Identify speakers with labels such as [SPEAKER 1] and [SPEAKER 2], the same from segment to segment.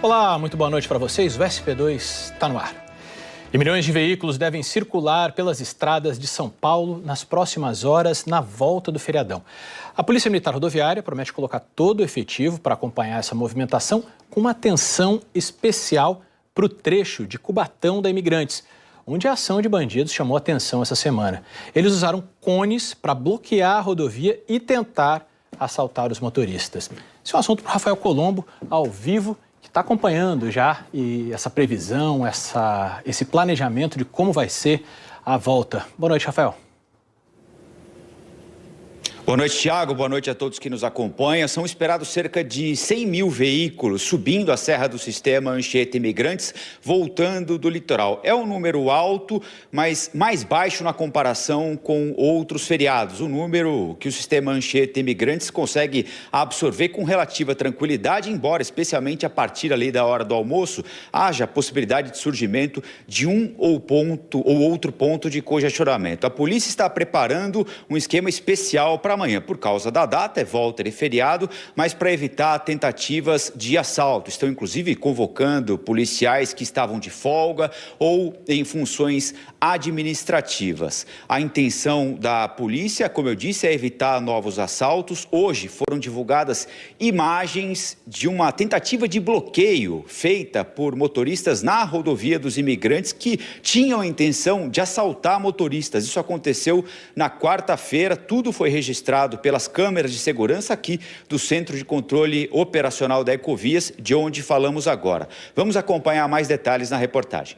[SPEAKER 1] Olá, muito boa noite para vocês. O SP2 está no ar. E milhões de veículos devem circular pelas estradas de São Paulo nas próximas horas, na volta do feriadão. A Polícia Militar Rodoviária promete colocar todo o efetivo para acompanhar essa movimentação, com uma atenção especial para o trecho de Cubatão da Imigrantes, onde a ação de bandidos chamou atenção essa semana. Eles usaram cones para bloquear a rodovia e tentar assaltar os motoristas. Esse é um assunto para o Rafael Colombo, ao vivo, que está acompanhando já essa previsão, esse planejamento de como vai ser a volta. Boa noite, Rafael.
[SPEAKER 2] Boa noite, Thiago. Boa noite a todos que nos acompanham. São esperados cerca de 100 mil veículos subindo a Serra do Sistema Anchieta Imigrantes, voltando do litoral. É um número alto, mas mais baixo na comparação com outros feriados. Um número que o Sistema Anchieta Imigrantes consegue absorver com relativa tranquilidade, embora, especialmente a partir ali da hora do almoço, haja a possibilidade de surgimento de um ou outro ponto de congestionamento. A polícia está preparando um esquema especial para amanhã, por causa da data, é volta e feriado, mas para evitar tentativas de assalto. Estão, inclusive, convocando policiais que estavam de folga ou em funções administrativas. A intenção da polícia, como eu disse, é evitar novos assaltos. Hoje foram divulgadas imagens de uma tentativa de bloqueio feita por motoristas na rodovia dos Imigrantes que tinham a intenção de assaltar motoristas. Isso aconteceu na quarta-feira, tudo foi registrado pelas câmeras de segurança aqui do Centro de Controle Operacional da Ecovias, de onde falamos agora. Vamos acompanhar mais detalhes na reportagem.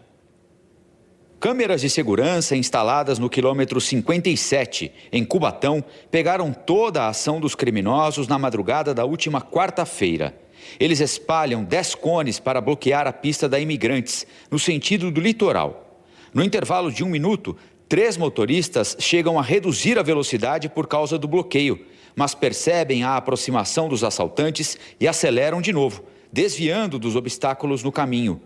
[SPEAKER 2] Câmeras de segurança instaladas no quilômetro 57, em Cubatão, pegaram toda a ação dos criminosos na madrugada da última quarta-feira. Eles espalham 10 cones para bloquear a pista da Imigrantes, no sentido do litoral. No intervalo de 1 minuto, 3 motoristas chegam a reduzir a velocidade por causa do bloqueio, mas percebem a aproximação dos assaltantes e aceleram de novo, desviando dos obstáculos no caminho.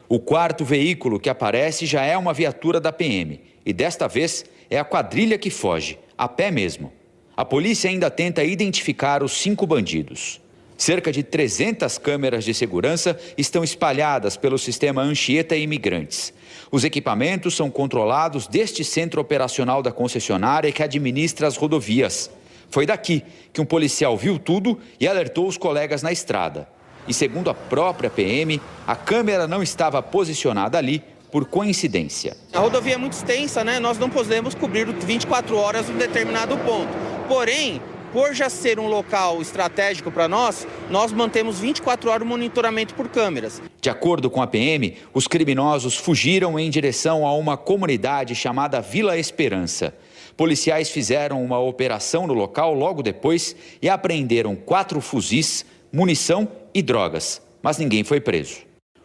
[SPEAKER 2] O quarto veículo que aparece já é uma viatura da PM e desta vez é a quadrilha que foge, a pé mesmo. A polícia ainda tenta identificar os 5 bandidos. Cerca de 300 câmeras de segurança estão espalhadas pelo sistema Anchieta Imigrantes. Os equipamentos são controlados deste centro operacional da concessionária que administra as rodovias. Foi daqui que um policial viu tudo e alertou os colegas na estrada. E segundo a própria PM, a câmera não estava posicionada ali por coincidência.
[SPEAKER 3] A rodovia é muito extensa, né? Nós não podemos cobrir 24 horas um determinado ponto. Porém, por já ser um local estratégico para nós mantemos 24 horas o monitoramento por câmeras.
[SPEAKER 2] De acordo com a PM, os criminosos fugiram em direção a uma comunidade chamada Vila Esperança. Policiais fizeram uma operação no local logo depois e apreenderam 4 fuzis, munição e drogas, mas ninguém foi preso.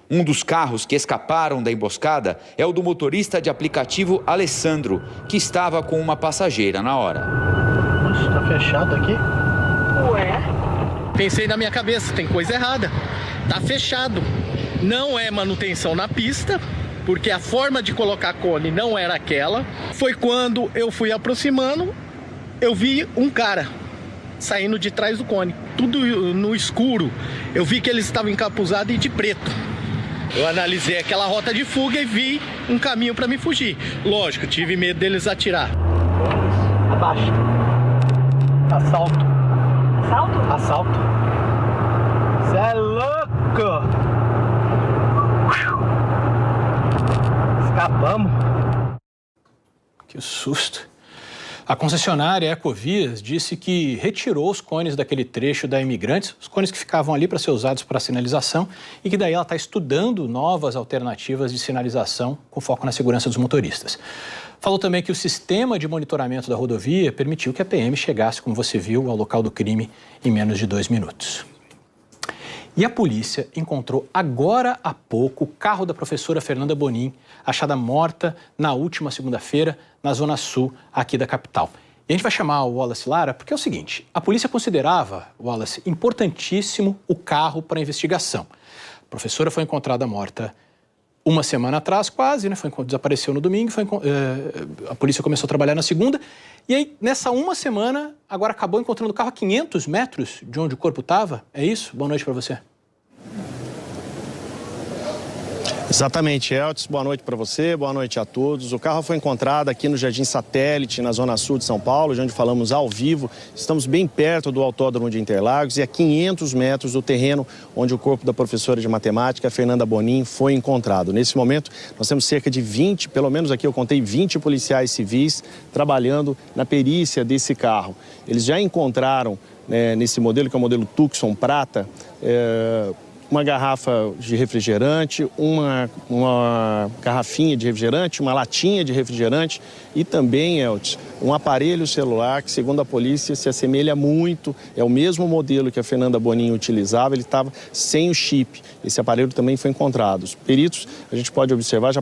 [SPEAKER 2] Um dos carros que escaparam da emboscada é o do motorista de aplicativo Alessandro, que estava com uma passageira na hora.
[SPEAKER 1] Tá fechado aqui?
[SPEAKER 4] Ué?
[SPEAKER 5] Pensei na minha cabeça, tem coisa errada. Tá fechado. Não é manutenção na pista, porque a forma de colocar cone não era aquela. Foi quando eu fui aproximando, eu vi um cara saindo de trás do cone. Tudo no escuro. Eu vi que ele estava encapuzado e de preto. Eu analisei aquela rota de fuga e vi um caminho para me fugir. Lógico, tive medo deles atirar.
[SPEAKER 1] Abaixa. Assalto.
[SPEAKER 4] Assalto?
[SPEAKER 1] Assalto. Cê é louco! Escapamos. Que susto. A concessionária Ecovias disse que retirou os cones daquele trecho da Imigrantes, os cones que ficavam ali para ser usados para sinalização, e que daí ela está estudando novas alternativas de sinalização com foco na segurança dos motoristas. Falou também que o sistema de monitoramento da rodovia permitiu que a PM chegasse, como você viu, ao local do crime em menos de 2 minutos. E a polícia encontrou agora há pouco o carro da professora Fernanda Bonin, achada morta na última segunda-feira na zona sul aqui da capital. E a gente vai chamar o Wallace Lara porque é o seguinte, a polícia considerava, Wallace, importantíssimo o carro para a investigação. A professora foi encontrada morta 1 semana atrás, quase, né? Desapareceu no domingo, a polícia começou a trabalhar na segunda. E aí, nessa 1 semana, agora acabou encontrando o carro a 500 metros de onde o corpo estava. É isso? Boa noite para você.
[SPEAKER 6] Exatamente, Eltis. Boa noite para você, boa noite a todos. O carro foi encontrado aqui no Jardim Satélite, na zona sul de São Paulo, onde falamos ao vivo. Estamos bem perto do Autódromo de Interlagos e a 500 metros do terreno onde o corpo da professora de matemática, Fernanda Bonin, foi encontrado. Nesse momento, nós temos cerca de 20, pelo menos aqui eu contei 20 policiais civis trabalhando na perícia desse carro. Eles já encontraram, nesse modelo, que é o modelo Tucson Prata, uma garrafa de refrigerante, uma garrafinha de refrigerante, uma latinha de refrigerante e também, Eltis, um aparelho celular que, segundo a polícia, se assemelha muito, é o mesmo modelo que a Fernanda Bonin utilizava, ele estava sem o chip. Esse aparelho também foi encontrado. Os peritos, a gente pode observar,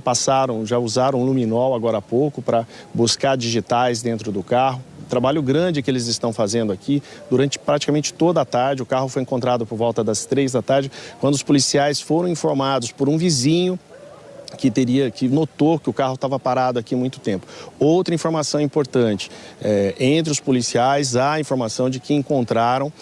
[SPEAKER 6] já usaram luminol agora há pouco para buscar digitais dentro do carro. Trabalho grande que eles estão fazendo aqui durante praticamente toda a tarde. O carro foi encontrado por volta das 3 da tarde, quando os policiais foram informados por um vizinho que notou que o carro estava parado aqui há muito tempo. Outra informação importante, entre os policiais há a informação de que encontraram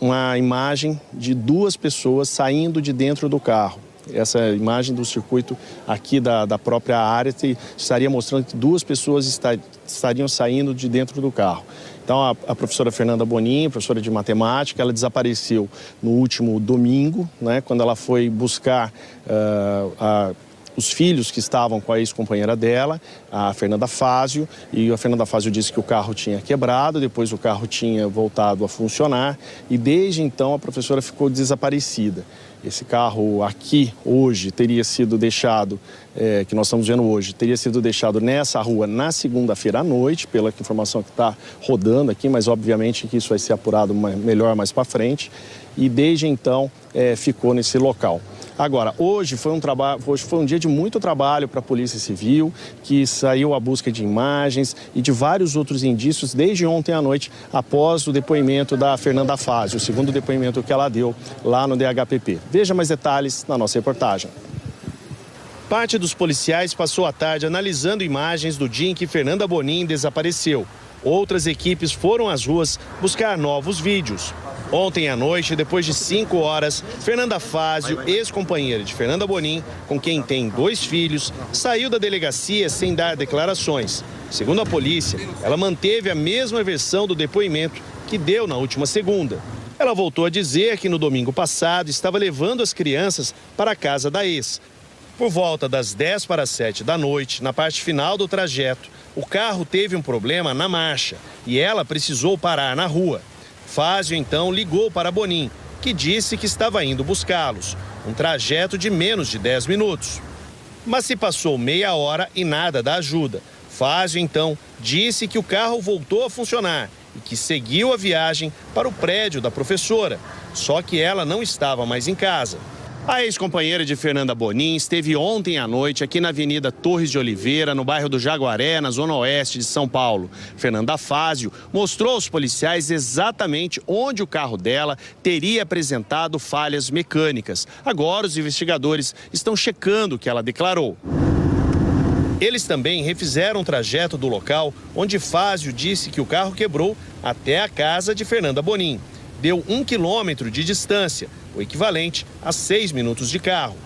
[SPEAKER 6] uma imagem de 2 pessoas saindo de dentro do carro. Essa imagem do circuito aqui da própria área estaria mostrando que 2 pessoas estariam saindo de dentro do carro. Então, a professora Fernanda Bonin, professora de matemática, ela desapareceu no último domingo, quando ela foi buscar os filhos que estavam com a ex-companheira dela, a Fernanda Fázio, e a Fernanda Fázio disse que o carro tinha quebrado, depois o carro tinha voltado a funcionar e desde então a professora ficou desaparecida. Esse carro aqui hoje teria sido deixado, que nós estamos vendo hoje, teria sido deixado nessa rua na segunda-feira à noite, pela informação que está rodando aqui, mas obviamente que isso vai ser apurado melhor mais para frente, e desde então ficou nesse local. Agora, hoje foi um dia de muito trabalho para a Polícia Civil, que saiu à busca de imagens e de vários outros indícios desde ontem à noite, após o depoimento da Fernanda Fázio, o segundo depoimento que ela deu lá no DHPP. Veja mais detalhes na nossa reportagem. Parte dos policiais passou a tarde analisando imagens do dia em que Fernanda Bonin desapareceu. Outras equipes foram às ruas buscar novos vídeos. Ontem à noite, depois de 5 horas, Fernanda Fázio, ex-companheira de Fernanda Bonin, com quem tem 2 filhos, saiu da delegacia sem dar declarações. Segundo a polícia, ela manteve a mesma versão do depoimento que deu na última segunda. Ela voltou a dizer que no domingo passado estava levando as crianças para a casa da ex. Por volta das 10 para as 7 da noite, na parte final do trajeto, o carro teve um problema na marcha e ela precisou parar na rua. Fázio então ligou para Bonin, que disse que estava indo buscá-los, um trajeto de menos de 10 minutos. Mas se passou meia hora e nada da ajuda. Fázio então disse que o carro voltou a funcionar e que seguiu a viagem para o prédio da professora, só que ela não estava mais em casa. A ex-companheira de Fernanda Bonin esteve ontem à noite aqui na Avenida Torres de Oliveira, no bairro do Jaguaré, na zona oeste de São Paulo. Fernanda Fázio mostrou aos policiais exatamente onde o carro dela teria apresentado falhas mecânicas. Agora os investigadores estão checando o que ela declarou. Eles também refizeram o trajeto do local onde Fázio disse que o carro quebrou até a casa de Fernanda Bonin. Deu 1 quilômetro de distância, o equivalente a 6 minutos de carro.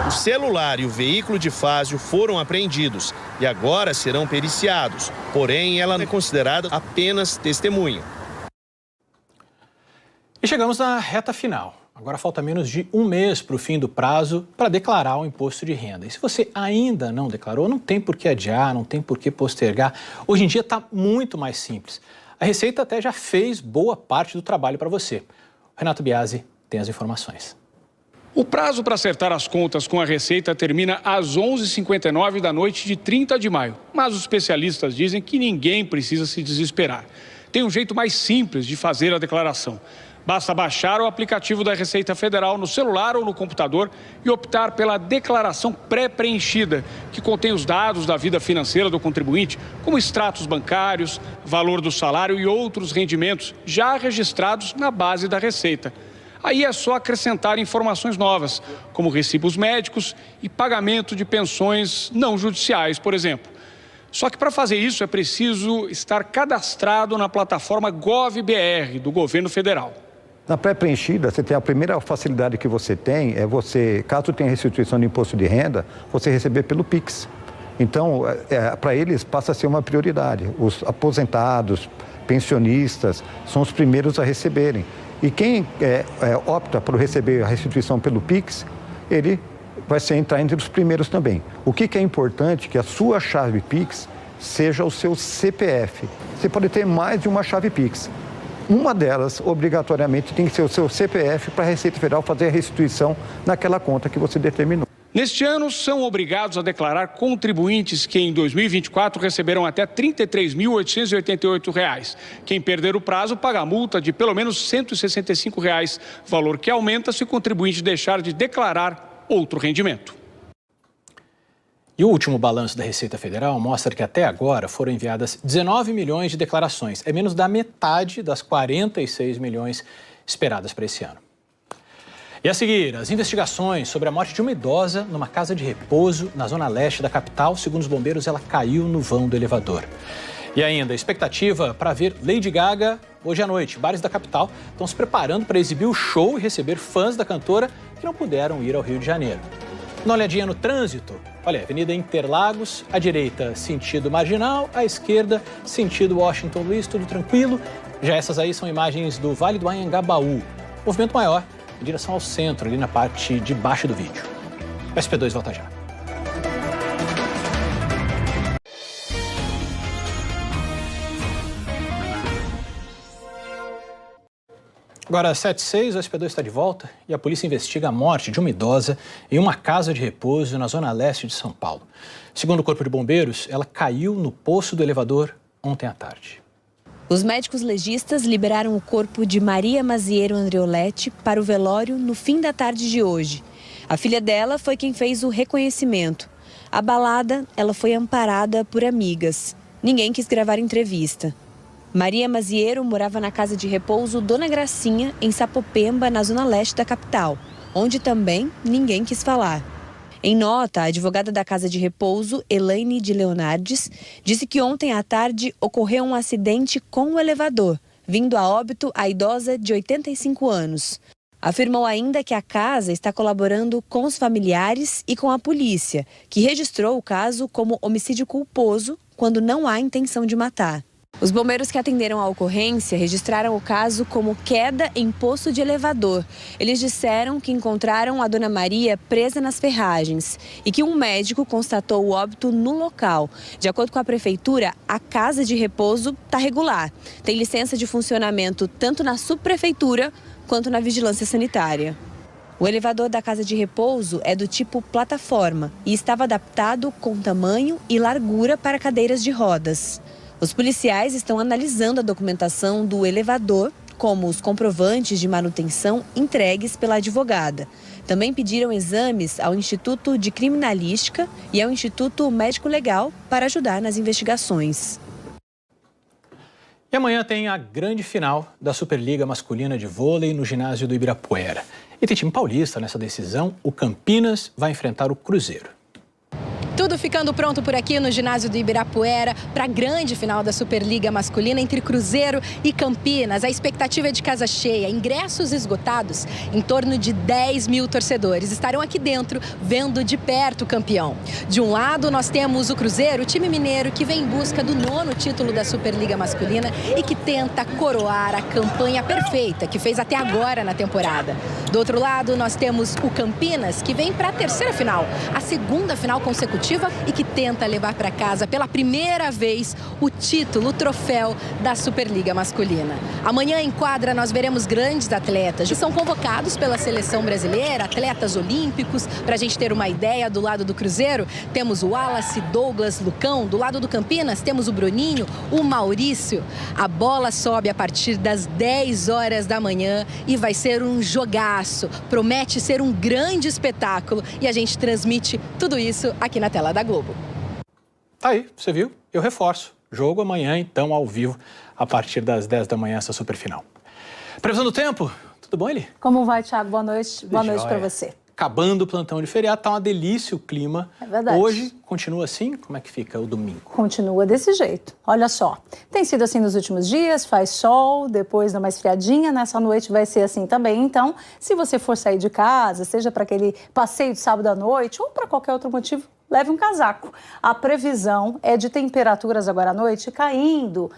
[SPEAKER 6] O celular e o veículo de Fázio foram apreendidos e agora serão periciados. Porém, ela é considerada apenas testemunha.
[SPEAKER 1] E chegamos na reta final. Agora falta menos de 1 mês para o fim do prazo para declarar o imposto de renda. E se você ainda não declarou, não tem por que adiar, não tem por que postergar. Hoje em dia está muito mais simples. A Receita até já fez boa parte do trabalho para você. Renato Biasi tem as informações.
[SPEAKER 7] O prazo para acertar as contas com a Receita termina às 11h59 da noite de 30 de maio. Mas os especialistas dizem que ninguém precisa se desesperar. Tem um jeito mais simples de fazer a declaração. Basta baixar o aplicativo da Receita Federal no celular ou no computador e optar pela declaração pré-preenchida, que contém os dados da vida financeira do contribuinte, como extratos bancários, valor do salário e outros rendimentos já registrados na base da Receita. Aí é só acrescentar informações novas, como recibos médicos e pagamento de pensões não judiciais, por exemplo. Só que para fazer isso é preciso estar cadastrado na plataforma GovBR do governo federal.
[SPEAKER 8] Na pré-preenchida, você tem a primeira facilidade que você tem é você, caso tenha restituição de imposto de renda, você receber pelo Pix. Então, para eles passa a ser uma prioridade. Os aposentados, pensionistas, são os primeiros a receberem. E quem opta por receber a restituição pelo Pix, ele vai entrar entre os primeiros também. O que é importante é que a sua chave Pix seja o seu CPF. Você pode ter mais de uma chave Pix. Uma delas, obrigatoriamente, tem que ser o seu CPF para a Receita Federal fazer a restituição naquela conta que você determinou.
[SPEAKER 7] Neste ano, são obrigados a declarar contribuintes que em 2024 receberam até R$ 33.888. Quem perder o prazo paga a multa de pelo menos R$ 165, valor que aumenta se o contribuinte deixar de declarar outro rendimento.
[SPEAKER 1] E o último balanço da Receita Federal mostra que até agora foram enviadas 19 milhões de declarações. É menos da metade das 46 milhões esperadas para esse ano. E a seguir, as investigações sobre a morte de uma idosa numa casa de repouso na zona leste da capital. Segundo os bombeiros, ela caiu no vão do elevador. E ainda, a expectativa para ver Lady Gaga hoje à noite. Bares da capital estão se preparando para exibir o show e receber fãs da cantora que não puderam ir ao Rio de Janeiro. Uma olhadinha no trânsito. Olha, Avenida Interlagos, à direita, sentido Marginal, à esquerda, sentido Washington Luiz, tudo tranquilo. Já essas aí são imagens do Vale do Anhangabaú. Movimento maior em direção ao centro, ali na parte de baixo do vídeo. O SP2 volta já. Agora, 7h06, o SP2 está de volta e a polícia investiga a morte de uma idosa em uma casa de repouso na zona leste de São Paulo. Segundo o Corpo de Bombeiros, ela caiu no poço do elevador ontem à tarde.
[SPEAKER 9] Os médicos legistas liberaram o corpo de Maria Maziero Andreoletti para o velório no fim da tarde de hoje. A filha dela foi quem fez o reconhecimento. Abalada, ela foi amparada por amigas. Ninguém quis gravar entrevista. Maria Maziero morava na casa de repouso Dona Gracinha, em Sapopemba, na zona leste da capital, onde também ninguém quis falar. Em nota, a advogada da casa de repouso, Elaine de Leonardes, disse que ontem à tarde ocorreu um acidente com o elevador, vindo a óbito a idosa de 85 anos. Afirmou ainda que a casa está colaborando com os familiares e com a polícia, que registrou o caso como homicídio culposo quando não há intenção de matar. Os bombeiros que atenderam a ocorrência registraram o caso como queda em poço de elevador. Eles disseram que encontraram a Dona Maria presa nas ferragens e que um médico constatou o óbito no local. De acordo com a prefeitura, a casa de repouso está regular. Tem licença de funcionamento tanto na subprefeitura quanto na vigilância sanitária. O elevador da casa de repouso é do tipo plataforma e estava adaptado com tamanho e largura para cadeiras de rodas. Os policiais estão analisando a documentação do elevador, como os comprovantes de manutenção entregues pela advogada. Também pediram exames ao Instituto de Criminalística e ao Instituto Médico Legal para ajudar nas investigações.
[SPEAKER 1] E amanhã tem a grande final da Superliga Masculina de Vôlei no ginásio do Ibirapuera. E tem time paulista nessa decisão. O Campinas vai enfrentar o Cruzeiro.
[SPEAKER 10] Tudo ficando pronto por aqui no ginásio do Ibirapuera para a grande final da Superliga Masculina entre Cruzeiro e Campinas. A expectativa é de casa cheia, ingressos esgotados, em torno de 10 mil torcedores estarão aqui dentro vendo de perto o campeão. De um lado nós temos o Cruzeiro, o time mineiro que vem em busca do 9º título da Superliga Masculina e que tenta coroar a campanha perfeita que fez até agora na temporada. Do outro lado nós temos o Campinas que vem para a terceira final, a segunda final consecutiva e que tenta levar para casa pela primeira vez o título, o troféu da Superliga Masculina. Amanhã em quadra nós veremos grandes atletas que são convocados pela seleção brasileira, atletas olímpicos. Para a gente ter uma ideia, do lado do Cruzeiro temos o Wallace, Douglas, Lucão. Do lado do Campinas temos o Bruninho, o Maurício. A bola sobe a partir das 10 horas da manhã e vai ser um jogaço. Promete ser um grande espetáculo e a gente transmite tudo isso aqui na tela da Globo.
[SPEAKER 1] Tá aí, você viu? Eu reforço. Jogo amanhã, então, ao vivo, a partir das 10 da manhã, essa superfinal. Previsão do tempo? Tudo bom, Eli?
[SPEAKER 11] Como vai, Thiago? Boa noite. Boa noite para você.
[SPEAKER 1] acabando o plantão de feriado, tá uma delícia o clima.
[SPEAKER 11] É verdade.
[SPEAKER 1] Hoje continua assim? Como é que fica o domingo?
[SPEAKER 11] Continua desse jeito. Olha só, tem sido assim nos últimos dias, faz sol, depois dá uma esfriadinha, nessa noite vai ser assim também. Então, se você for sair de casa, seja para aquele passeio de sábado à noite ou para qualquer outro motivo, leve um casaco. A previsão é de temperaturas agora à noite caindo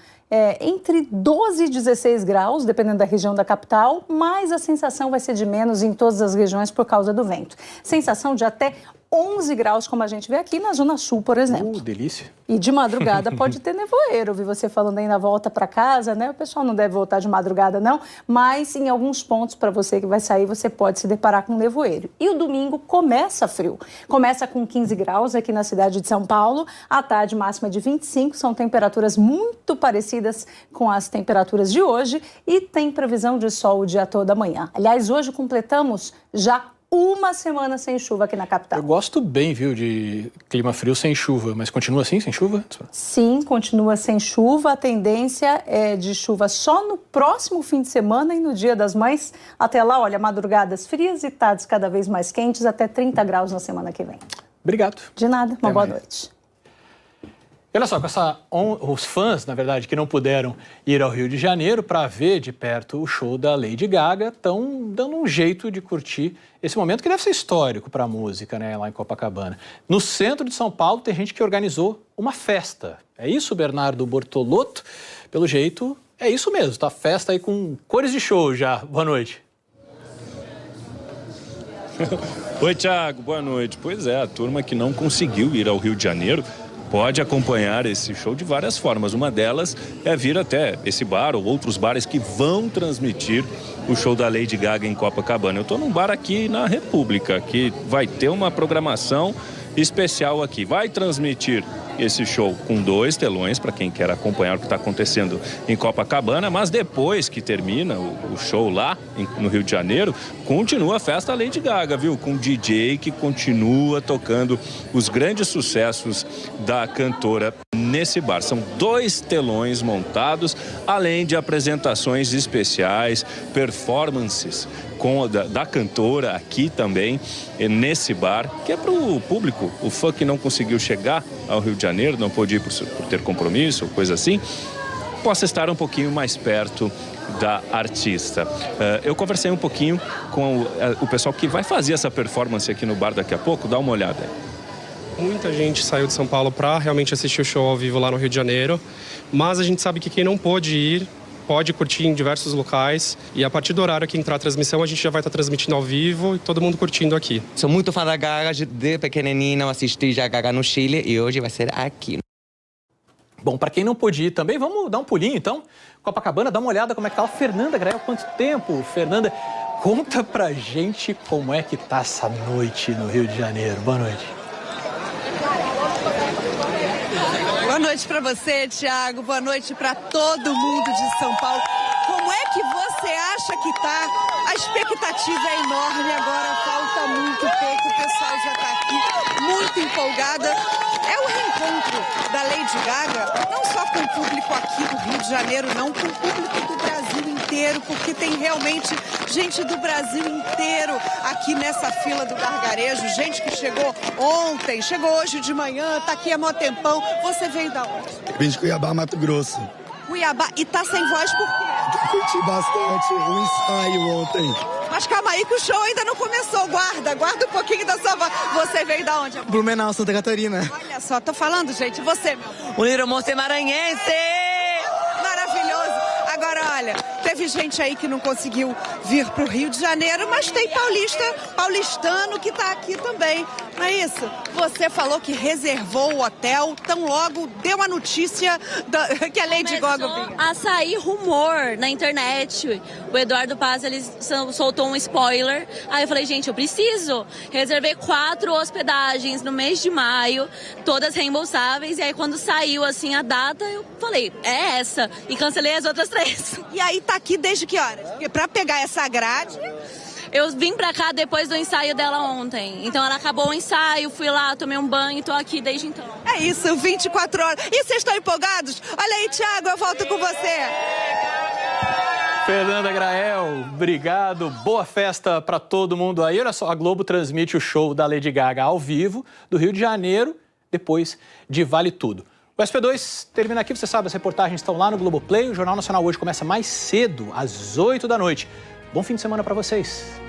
[SPEAKER 11] entre 12 e 16 graus, dependendo da região da capital, mas a sensação vai ser de menos em todas as regiões por causa do vento. Sensação de até 11 graus, como a gente vê aqui na Zona Sul, por exemplo.
[SPEAKER 1] Delícia.
[SPEAKER 11] E de madrugada pode ter nevoeiro. Ouvi você falando aí na volta para casa, né? O pessoal não deve voltar de madrugada, não. Mas em alguns pontos, para você que vai sair, você pode se deparar com nevoeiro. E o domingo começa frio. Começa com 15 graus aqui na cidade de São Paulo. À tarde, máxima de 25. São temperaturas muito parecidas com as temperaturas de hoje. E tem previsão de sol o dia todo amanhã. Aliás, hoje completamos já uma semana sem chuva aqui na capital.
[SPEAKER 1] Eu gosto bem, viu, de clima frio sem chuva, mas continua assim, sem chuva?
[SPEAKER 11] Sim, continua sem chuva. A tendência é de chuva só no próximo fim de semana e no Dia das Mães. Até lá, olha, madrugadas frias e tardes cada vez mais quentes, até 30 graus na semana que vem.
[SPEAKER 1] Obrigado.
[SPEAKER 11] De nada, uma boa noite.
[SPEAKER 1] Olha só, os fãs, na verdade, que não puderam ir ao Rio de Janeiro para ver de perto o show da Lady Gaga, estão dando um jeito de curtir esse momento que deve ser histórico para a música, né, lá em Copacabana. No centro de São Paulo tem gente que organizou uma festa. É isso, Bernardo Bortolotto? Pelo jeito, é isso mesmo, tá? Festa aí com cores de show já. Boa noite.
[SPEAKER 12] Oi, Thiago, boa noite. Pois é, a turma que não conseguiu ir ao Rio de Janeiro pode acompanhar esse show de várias formas. Uma delas é vir até esse bar ou outros bares que vão transmitir o show da Lady Gaga em Copacabana. Eu estou num bar aqui na República, que vai ter uma programação especial aqui. Vai transmitir esse show com 2 telões para quem quer acompanhar o que está acontecendo em Copacabana, mas depois que termina o show lá no Rio de Janeiro, continua a festa Lady Gaga, viu? Com DJ que continua tocando os grandes sucessos da cantora nesse bar. São 2 telões montados, além de apresentações especiais, performances da cantora aqui também, nesse bar, que é para o público, o fã que não conseguiu chegar ao Rio de Janeiro, não pôde ir por ter compromisso ou coisa assim, possa estar um pouquinho mais perto da artista. Eu conversei um pouquinho com o pessoal que vai fazer essa performance aqui no bar daqui a pouco, dá uma olhada aí.
[SPEAKER 13] Muita gente saiu de São Paulo para realmente assistir o show ao vivo lá no Rio de Janeiro, mas a gente sabe que quem não pôde ir pode curtir em diversos locais e a partir do horário que entrar a transmissão a gente já vai estar transmitindo ao vivo e todo mundo curtindo aqui.
[SPEAKER 14] Sou muito fã da Gaga, de pequenininho assisti já a Gaga no Chile e hoje vai ser aqui.
[SPEAKER 1] Bom, para quem não pôde ir também, vamos dar um pulinho então. Copacabana, dá uma olhada como é que tá. Fernanda Grael, quanto tempo? Fernanda, conta pra gente como é que tá essa noite no Rio de Janeiro. Boa noite.
[SPEAKER 15] Boa noite para você, Thiago. Boa noite para todo mundo de São Paulo. Como é que você acha que tá? A expectativa é enorme agora, falta muito pouco, o pessoal já tá aqui muito empolgada. É o reencontro da Lady Gaga, não só com o público aqui do Rio de Janeiro, não, com o público do Brasil inteiro, porque tem realmente gente do Brasil inteiro aqui nessa fila do gargarejo, gente que chegou ontem, chegou hoje de manhã, tá aqui há mó tempão. Você veio da onde?
[SPEAKER 16] Vim de Cuiabá, Mato Grosso.
[SPEAKER 15] Cuiabá, e tá sem voz por quê?
[SPEAKER 16] Eu curti bastante o ensaio ontem.
[SPEAKER 15] Mas calma aí que o show ainda não começou, guarda um pouquinho da sua voz. Você veio da onde, amor?
[SPEAKER 16] Blumenau, Santa Catarina.
[SPEAKER 15] Olha só, tô falando, gente, você, meu amor.
[SPEAKER 16] Uniromonte Maranhense!
[SPEAKER 15] Maravilhoso. Agora, olha, teve gente aí que não conseguiu vir pro Rio de Janeiro, mas tem paulistano que tá aqui também. Não é isso? Você falou que reservou o hotel, tão logo deu a notícia que a Lady Gaga vinha.
[SPEAKER 17] A sair rumor na internet. O Eduardo Paz, ele soltou um spoiler. Aí eu falei, gente, eu preciso. Reservei 4 hospedagens no mês de maio, todas reembolsáveis. E aí quando saiu assim a data, eu falei, é essa. E cancelei as outras 3.
[SPEAKER 15] E aí tá aqui desde que horas? Porque pra pegar essa grade...
[SPEAKER 17] Eu vim pra cá depois do ensaio dela ontem. Então ela acabou o ensaio, fui lá, tomei um banho e tô aqui desde então.
[SPEAKER 15] É isso, 24 horas. E vocês estão empolgados? Olha aí, Thiago, eu volto com você.
[SPEAKER 1] Fernanda Grael, Obrigado, boa festa para todo mundo aí. Olha só, a Globo transmite o show da Lady Gaga ao vivo do Rio de Janeiro, depois de Vale Tudo. O SP2 termina aqui, você sabe, as reportagens estão lá no Globoplay. O Jornal Nacional hoje começa mais cedo, às 8 da noite. Bom fim de semana para vocês.